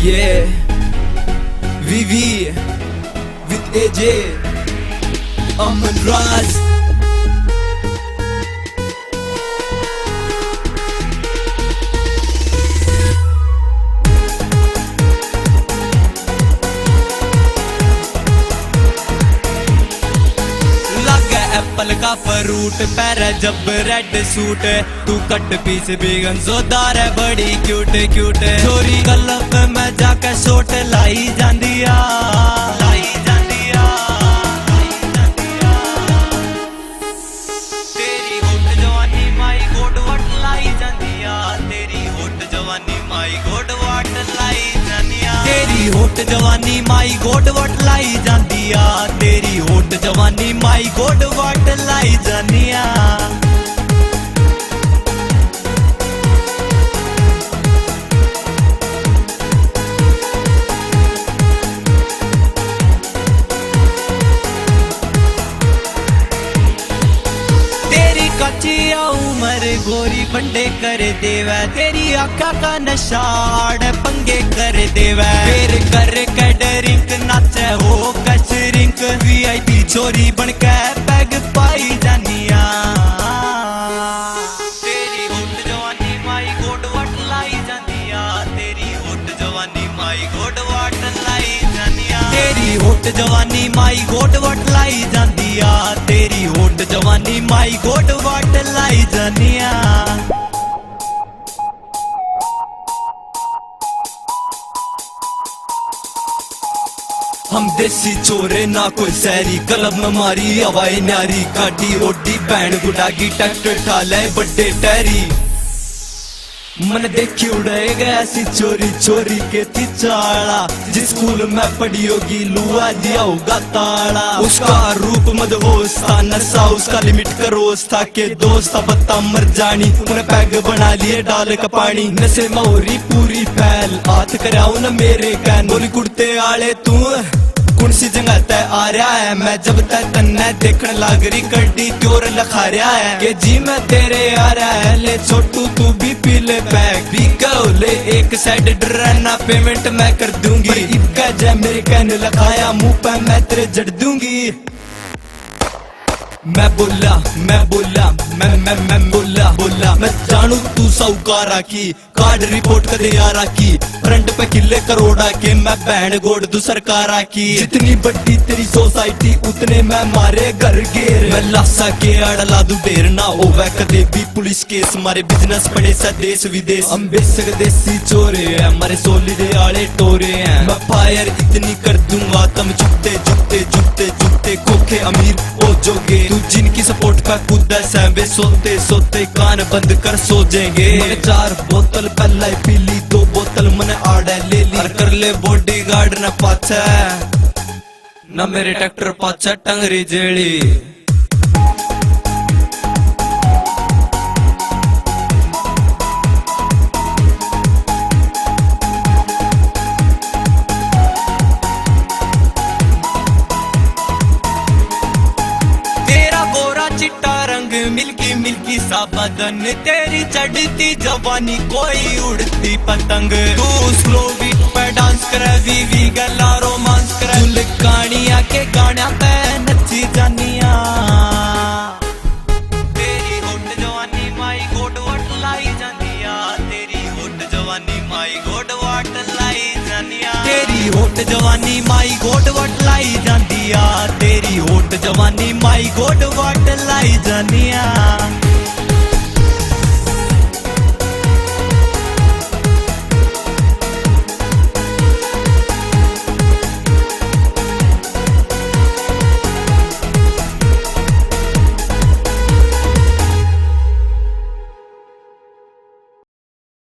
Yeah, VV with AJ, Aman Raz. Apple का fruit पैर जब रेड सूट तू कट पीस बेगन जोदार है बड़ी क्यूट क्यूट छोरी गलब में जाके शोट लाई जांदिया तेरी होट जवानी माई गोड वट लाई जांदिया तेरी होट जवानी माई गोड वट लाई जांदिया तेरी होट जवानी माई गोड वट लाई जांदिया तेरी होट जवानी माई गोड वट लाई जानिया तेरी कच्ची उम्र गोरी बंडे कर देवा तेरी आका का नशाड़ पंगे कर देवा फिर कर कैडरिंग नाचे हो कचरिंग VIP चोरी बन के पैग पाई जानिया तेरी होट जवानी माई गोड वट लाई जानिया तेरी होट जवानी माई गोड वट लाई जानिया तेरी होट जवानी माई गोड वट लाई जानिया तेरी होट जवानी माई गोड वट लाई जानिया हम देसी चोरे ना कोई सैरी कलब में मारी हवाई न्यारी काटी ओडी बैंड गुडागी ट्रैक्टर ठाले बड्डे टैरी मन देखी उड़ेगा ऐसी चोरी चोरी के थी चाला जिस स्कूल में पढ़ी होगी लुआ दिया होगा ताला उसका रूप मदहोश था नशा उसका लिमिट करोस था के दोस्त बत्ता मर जानी उन्हें पैग बना लिए डाल का पानी नशे मोरी पूरी फैल हाथ कराऊ न मेरे कैन बोली कुर्ते आले तू कौन सी जगह तय आ रहा है मैं जब तक तन्ने देखने लाग रही कड्डी क्योर लखा रहा है कि जी मैं तेरे आ रहा है ले छोटू तू भी पी ले बैग भी कहो ले एक साइड डराना पेमेंट मैं कर दूंगी इनका जय मेरे कहने लगाया मुंह पे मैं तेरे जड़ दूंगी मैं बोला मैं बोला मैं जानू तू साहूकारा की कार्ड रिपोर्ट कर यारा की फ्रंट पे किले करोड़ा के मैं बैंड गोड दू सरकारा की जितनी बड़ी तेरी सोसाइटी उतने मैं मारे घर घेर मैं लासा के अड़ला दू ढेर ना होवे कदे भी पुलिस केस मारे बिजनेस पड़े सा देश विदेश हम बेसक देसी चोरे हैं हमारे सोली दे आले टोरे हैं मैं फायर इतनी कर दूंगा तुम जुटते जुटते जुटते जुटते खोखे अमीर ओ जोगे तू जिनकी सपोर्ट पे कूदा सहबे सोते सोते कान बंद कर सो जाएंगे मैंने 4 बोतल पहला ही पी ली 2 बोतल मैंने आड़े ले ली कर ले बॉडी गार्ड न पाछा न मेरे ट्रैक्टर पाछा टंगरी जेड़ी चिट्टा रंग मिल्की मिल्की सा बदन तेरी चढ़ती जवानी कोई उड़ती पतंग तू स्लो बीट पे डांस करे वीवी गला रोमांस करे चुल कानिया के गाना पे नची जानिया तेरी होट जवानी माई गोड वट लाई जानिया तेरी होट जवानी माई गोड वट लाई जानिया तेरी होट जवानी माई गोड वट लाई जानिया तेरी होट जवानी माई गोड वट लाई जानिया